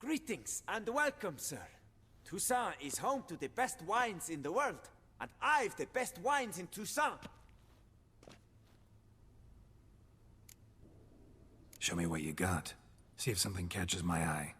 Greetings and welcome, sir. Toussaint is home to the best wines in the world, and I've the best wines in Toussaint. Show me what you got. See if something catches my eye.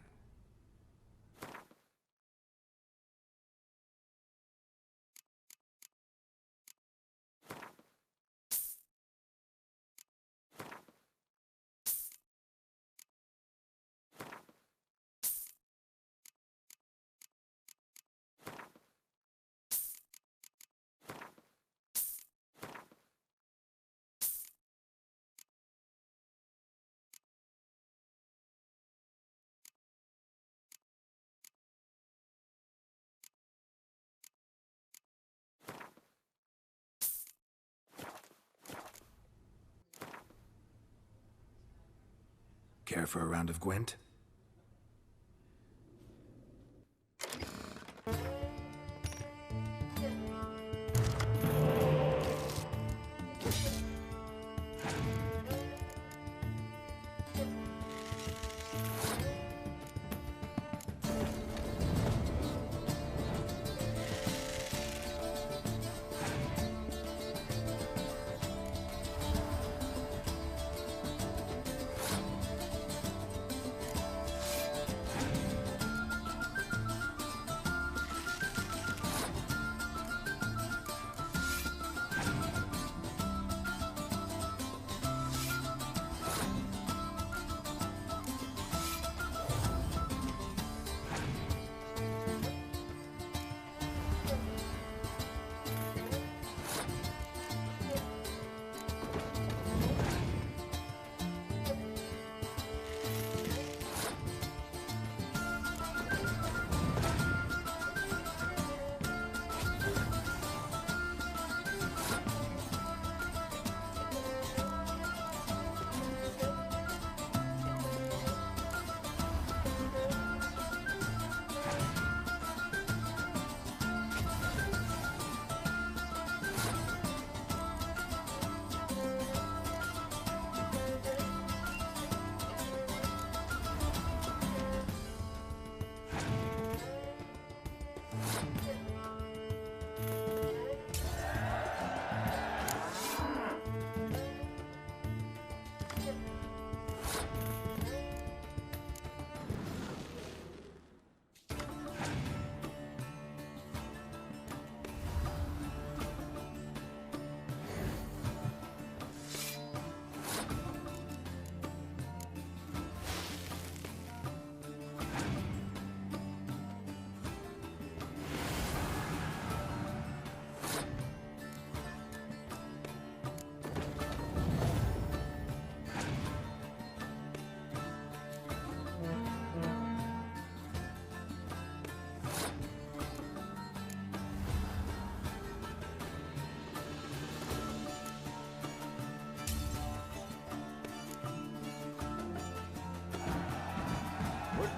Care for a round of Gwent?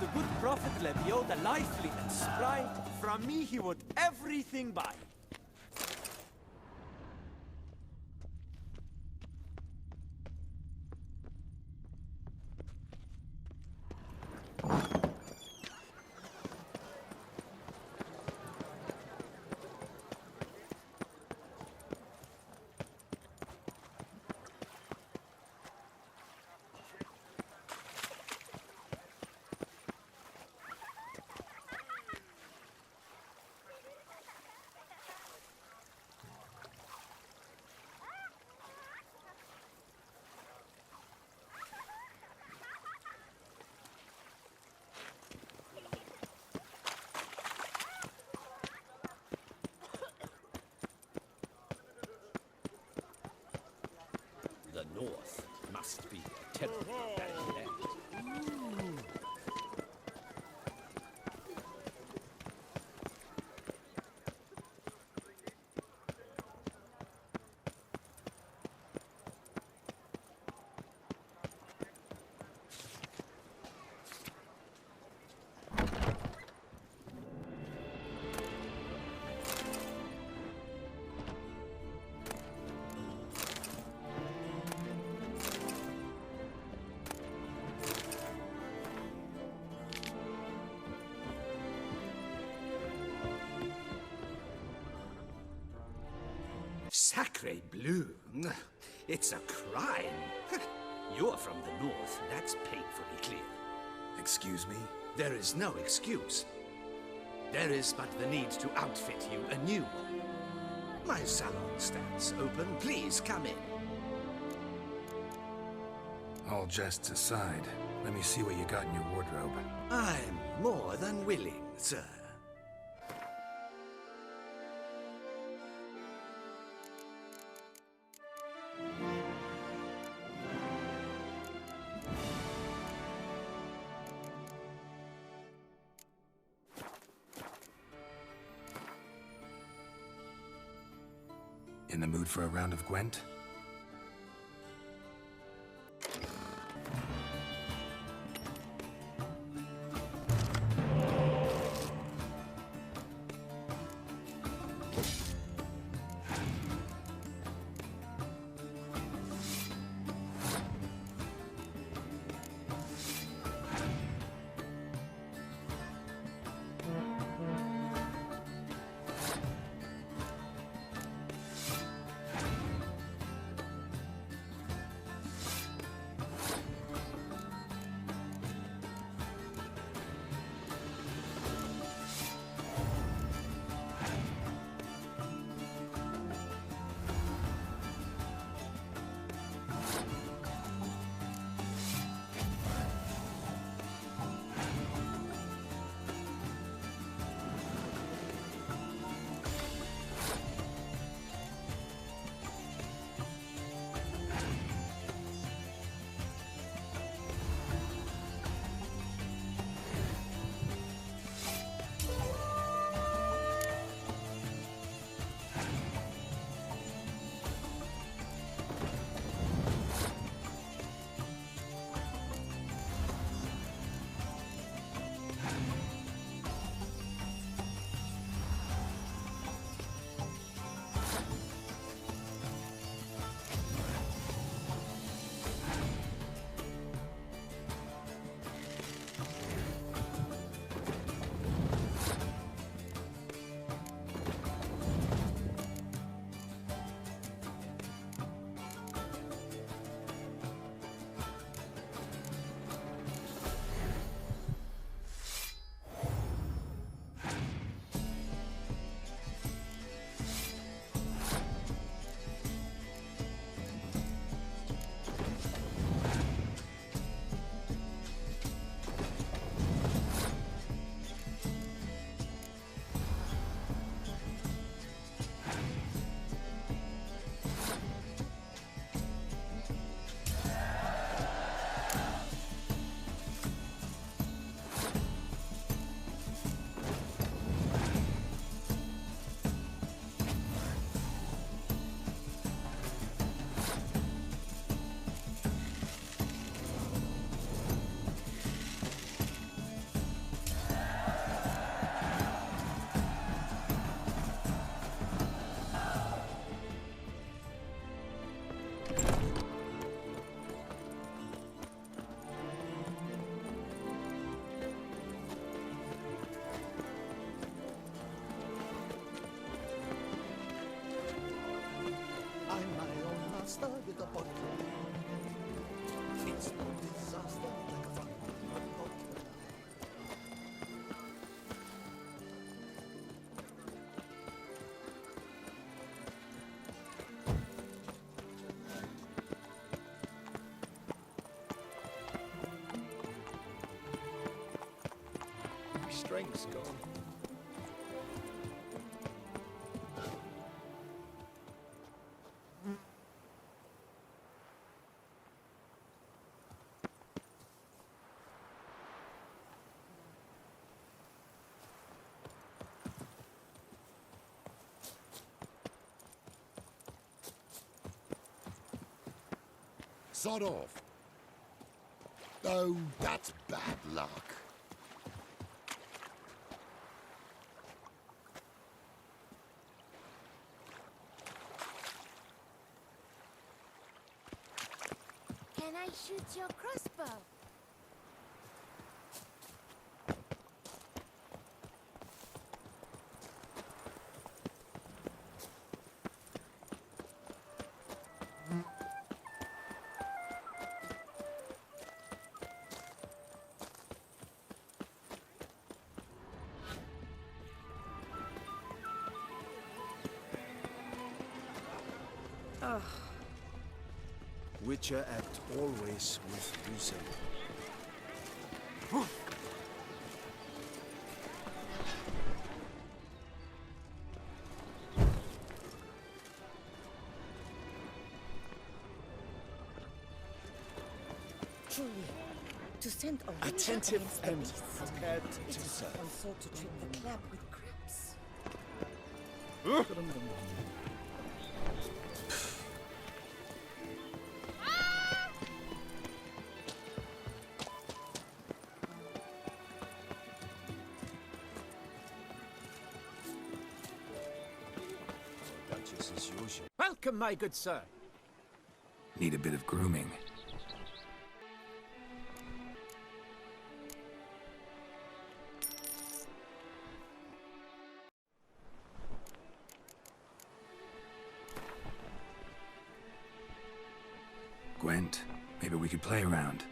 The good prophet Lebio, the lively and spry, from me he would everything buy. The North must be a terribly bad land. Sacre bleu. It's a crime. You're from the north, that's painfully clear. Excuse me? There is no excuse. There is but the need to outfit you anew. My salon stands open. Please come in. All jests aside, let me see what you got in your wardrobe. I'm more than willing, sir. In the mood for a round of Gwent? With a bottle. It's no disaster like a fun. Strength's gone. Sod off. Oh, that's bad luck. Can I shoot your crossbow? Witcher act always with reason. Truly, to send a witcher Attentive against the and beasts, prepared it to is serve. also to treat the clap with crabs. Duchess as usual. Welcome, my good sir. Need a bit of grooming. Gwent, maybe we could play around.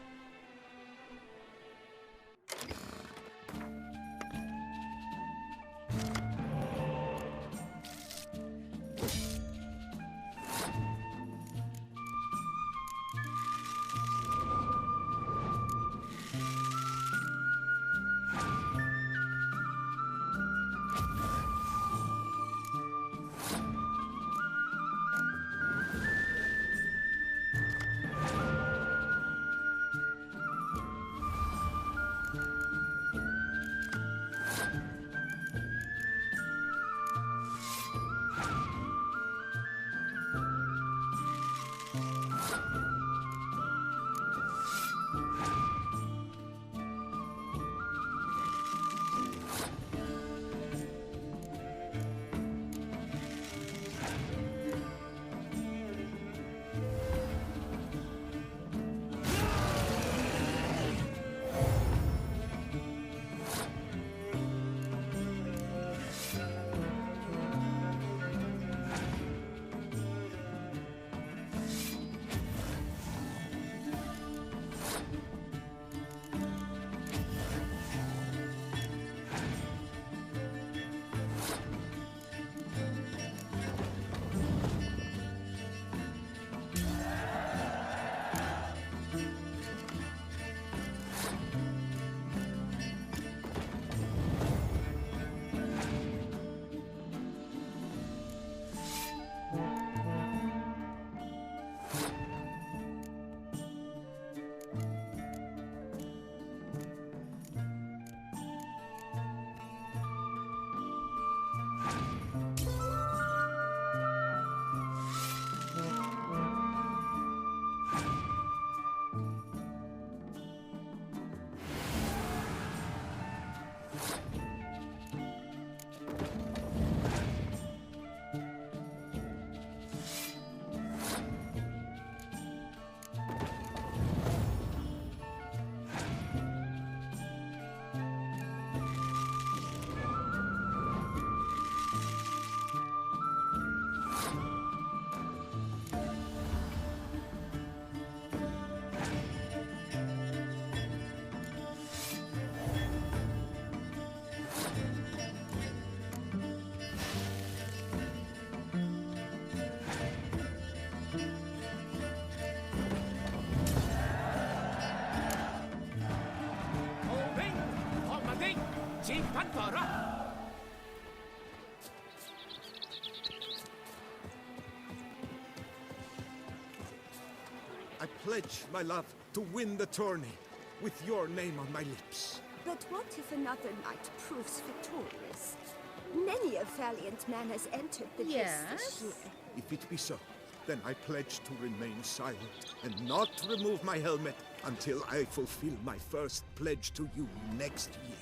I pledge my love to win the tourney with your name on my lips. But what if another knight proves victorious? Many a valiant man has entered the list this year. If it be so, then I pledge to remain silent and not remove my helmet until I fulfill my first pledge to you next year.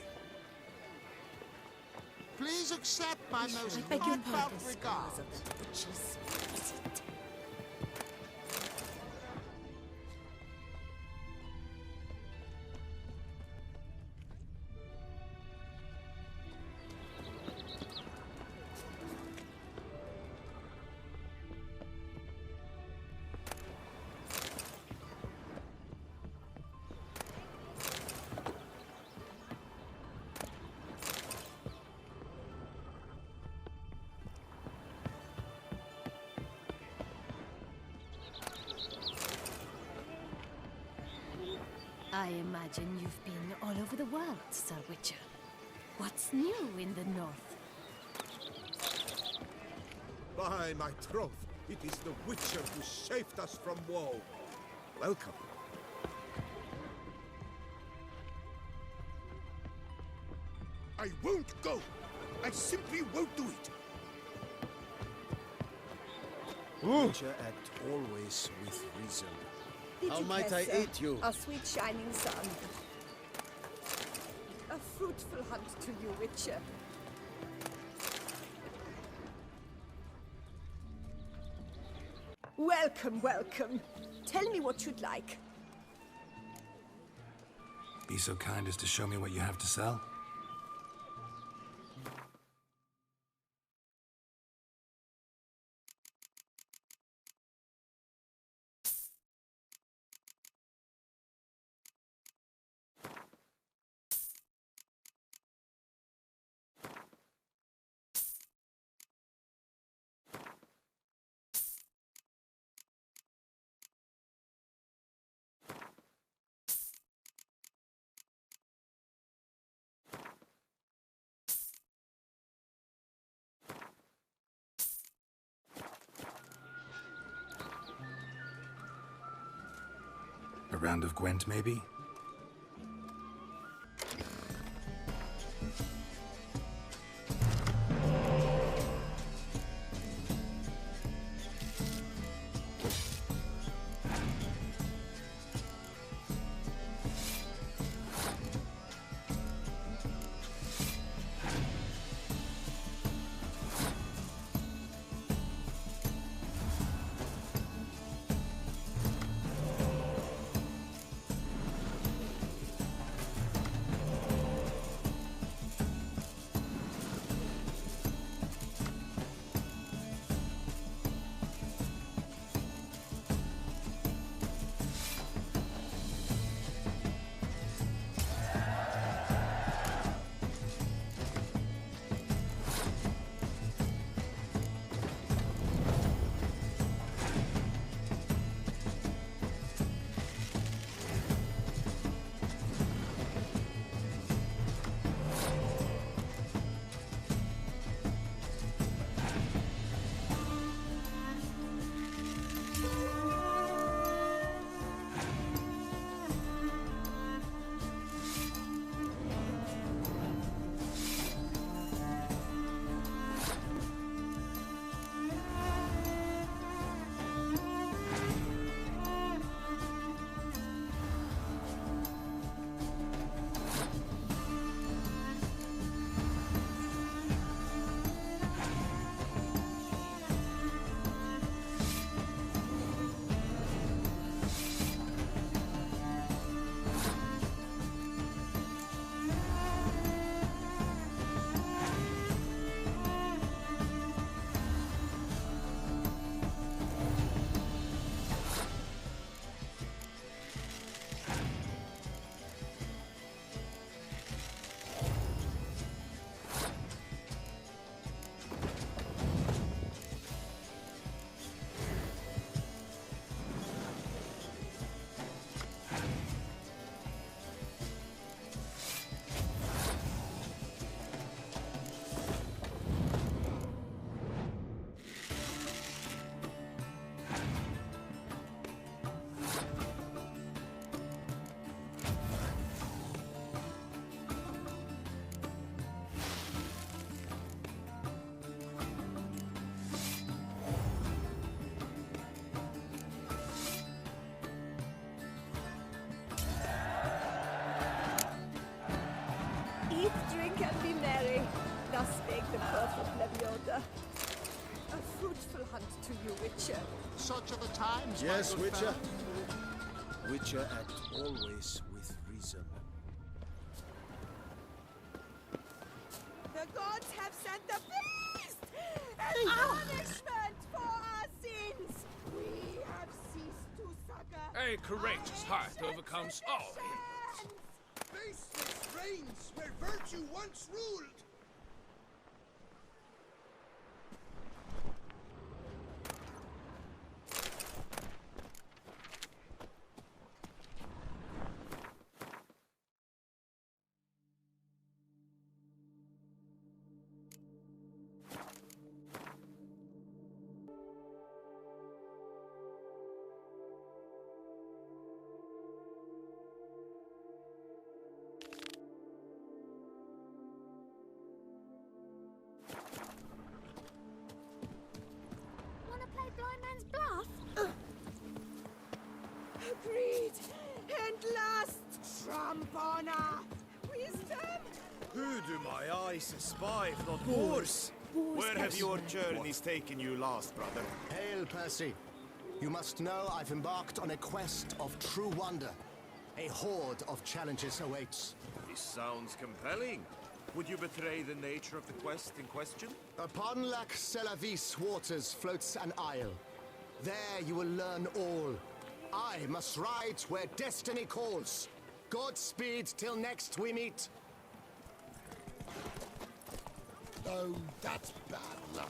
Please accept my most I beg your heartfelt pardon, scars regards. of the witches. Visit. I imagine you've been all over the world, Sir Witcher. What's new in the north? By my troth, it is the Witcher who saved us from woe. Welcome. I won't go! I simply won't do it! Witcher act always with reason. Did How you might guess, I sir? aid you? Our sweet shining sun. A fruitful hunt to you, Witcher. Welcome, welcome. Tell me what you'd like. Be so kind as to show me what you have to sell? A round of Gwent, maybe? Eat, drink, and be merry. Thus spake the perfect Leviosa. A fruitful hunt to you, Witcher. Such are the times, my Yes, good Witcher. friend. Witcher act always with reason. The gods have sent the beast! As punishment for our sins! We have ceased to succor. A courageous heart overcomes all hindrances. Baseness reigns where virtue once ruled. Tramp on her! Wisdom! Who do my eyes espy if not Moors? Where have your journeys taken you last, brother? Hail, Percy. You must know I've embarked on a quest of true wonder. A horde of challenges awaits. This sounds compelling. Would you betray the nature of the quest in question? Upon Lac Selavis waters floats an isle. There you will learn all. I must ride where destiny calls. Godspeed till next we meet. Oh, that's bad luck.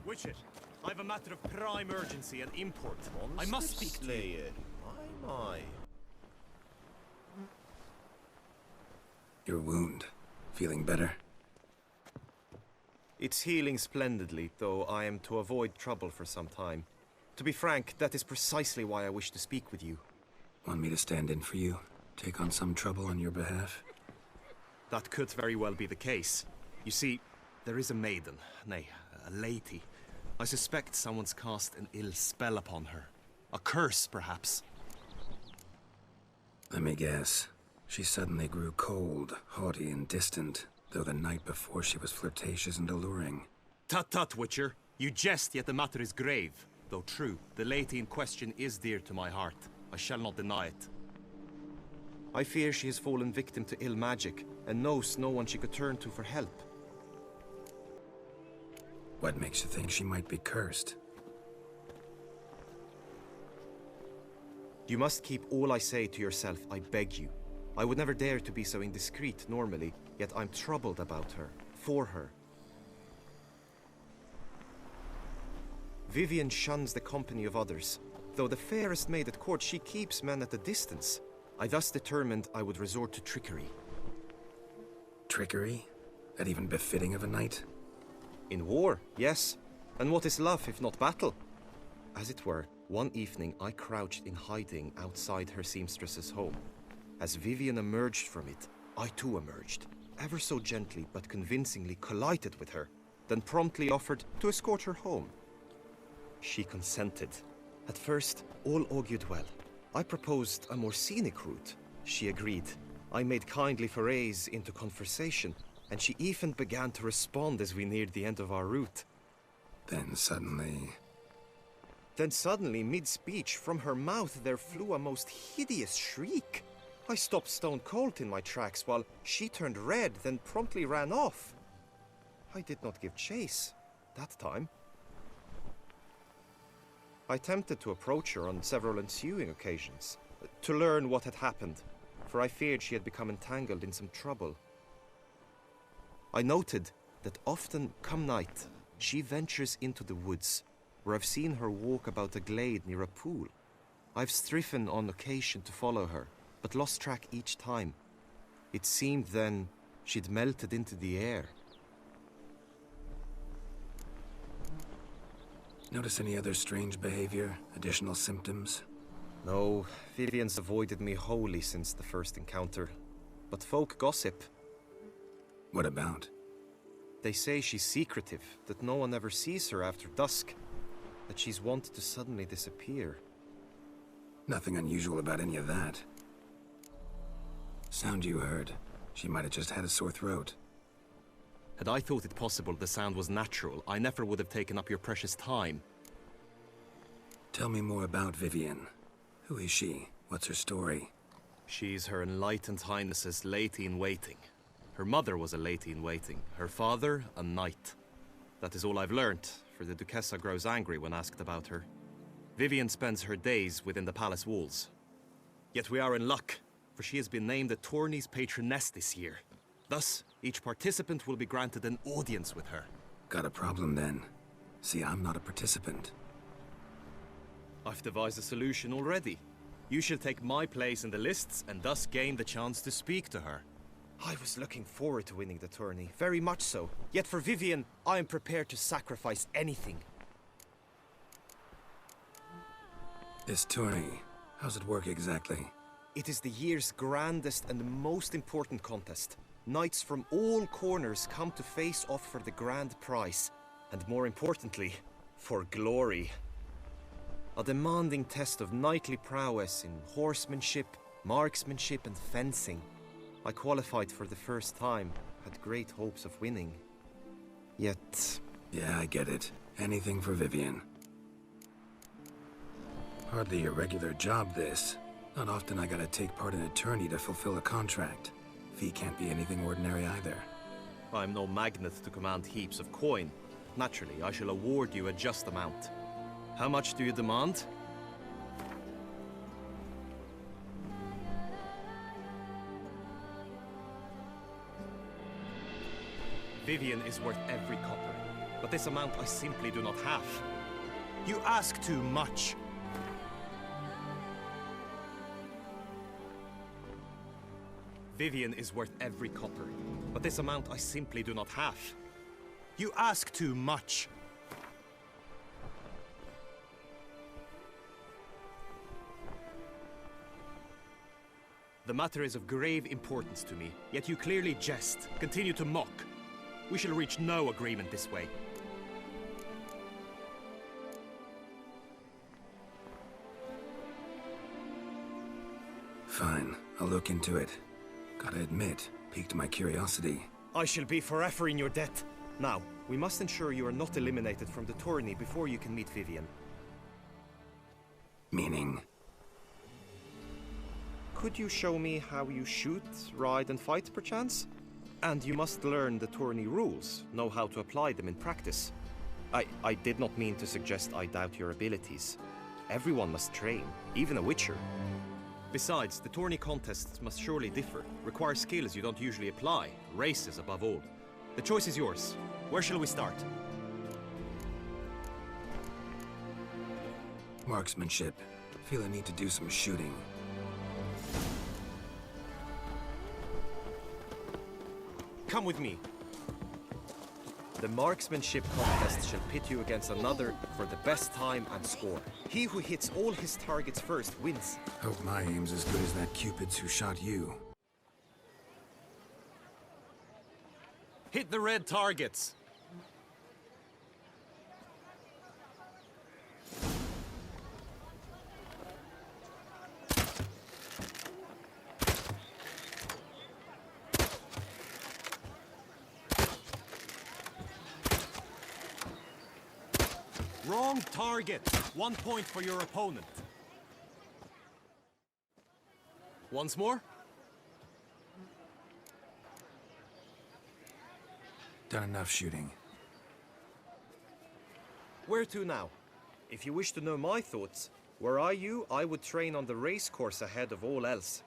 Witcher, I have a matter of prime urgency and import. I must speak to you. My. Your wound. Feeling better? It's healing splendidly, though I am to avoid trouble for some time. To be frank, that is precisely why I wish to speak with you. Want me to stand in for you? Take on some trouble on your behalf? That could very well be the case. You see, there is a maiden, nay, a lady. I suspect someone's cast an ill spell upon her. A curse, perhaps. Let me guess. She suddenly grew cold, haughty, and distant, though the night before she was flirtatious and alluring. Tut tut, Witcher. You jest, yet the matter is grave. Though true, the lady in question is dear to my heart. I shall not deny it. I fear she has fallen victim to ill magic, and knows no one she could turn to for help. What makes you think she might be cursed? You must keep all I say to yourself, I beg you. I would never dare to be so indiscreet normally, yet I'm troubled about her, for her. Vivienne shuns the company of others. Though the fairest maid at court, she keeps men at a distance. I thus determined I would resort to trickery. Trickery? That even befitting of a knight? In war, yes. And what is love if not battle? As it were, one evening I crouched in hiding outside her seamstress's home. As Vivienne emerged from it, I too emerged, ever so gently but convincingly collided with her, then promptly offered to escort her home. She consented. At first, all augured well. I proposed a more scenic route. She agreed. I made kindly forays into conversation, and she even began to respond as we neared the end of our route. Then suddenly, mid-speech, from her mouth there flew a most hideous shriek. I stopped stone cold in my tracks while she turned red, then promptly ran off. I did not give chase, that time. I attempted to approach her on several ensuing occasions, to learn what had happened, for I feared she had become entangled in some trouble. I noted that often, come night, she ventures into the woods, where I've seen her walk about a glade near a pool. I've striven on occasion to follow her, but lost track each time. It seemed then she'd melted into the air. notice any other strange behavior, additional symptoms? No, Vivienne's avoided me wholly since the first encounter. But folk gossip. What about? They say she's secretive, that no one ever sees her after dusk, that she's wont to suddenly disappear. Nothing unusual about any of that. Sound you heard. She might have just had a sore throat. Had I thought it possible the sound was natural, I never would have taken up your precious time. Tell me more about Vivienne. Who is she? What's her story? She's Her Enlightened Highness's lady-in-waiting. Her mother was a lady-in-waiting, her father a knight. That is all I've learnt, for the Duchessa grows angry when asked about her. Vivienne spends her days within the palace walls. Yet we are in luck, for she has been named the tourney's patroness this year. Thus, each participant will be granted an audience with her. Got a problem then. See, I'm not a participant. I've devised a solution already. You shall take my place in the lists and thus gain the chance to speak to her. I was looking forward to winning the tourney, very much so. Yet for Vivienne, I am prepared to sacrifice anything. This tourney, how's it work exactly? It is the year's grandest and most important contest. Knights from all corners come to face off for the grand prize. And more importantly, for glory. A demanding test of knightly prowess in horsemanship, marksmanship and fencing. I qualified for the first time, had great hopes of winning. Yet... Yeah, I get it. Anything for Vivian. Hardly a regular job, this. Not often I gotta take part in a tourney to fulfill a contract. Fee can't be anything ordinary either. I'm no magnet to command heaps of coin. Naturally, I shall award you a just amount. How much do you demand? Vivian is worth every copper, but this amount I simply do not have. You ask too much. Vivian is worth every copper, but this amount I simply do not have. You ask too much. The matter is of grave importance to me, yet you clearly jest, continue to mock. We shall reach no agreement this way. Fine, I'll look into it. Gotta admit, piqued my curiosity. I shall be forever in your debt. Now, we must ensure you are not eliminated from the tourney before you can meet Vivian. Meaning? Could you show me how you shoot, ride and fight, perchance? And you must learn the tourney rules, know how to apply them in practice. I did not mean to suggest I doubt your abilities. Everyone must train, even a witcher. Besides, the tourney contests must surely differ, require skills you don't usually apply, races above all. The choice is yours. Where shall we start? Marksmanship. Feel I need to do some shooting. Come with me. The marksmanship contest shall pit you against another for the best time and score. He who hits all his targets first wins. Hope my aim's as good as that Cupid's who shot you. Hit the red targets. Wrong target. 1 point for your opponent. Once more. Done enough shooting. Where to now? If you wish to know my thoughts, were I you, I would train on the race course ahead of all else.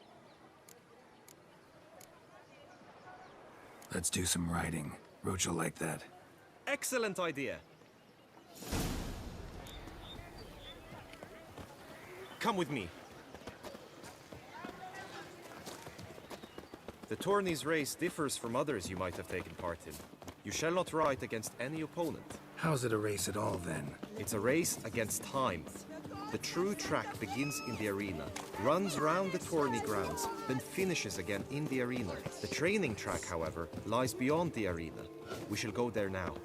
Let's do some riding. Roach will like that. Excellent idea. Come with me. The tourney's race differs from others you might have taken part in. You shall not ride against any opponent. How's it a race at all, then? It's a race against time. The true track begins in the arena, runs round the tourney grounds, then finishes again in the arena. The training track, however, lies beyond the arena. We shall go there now.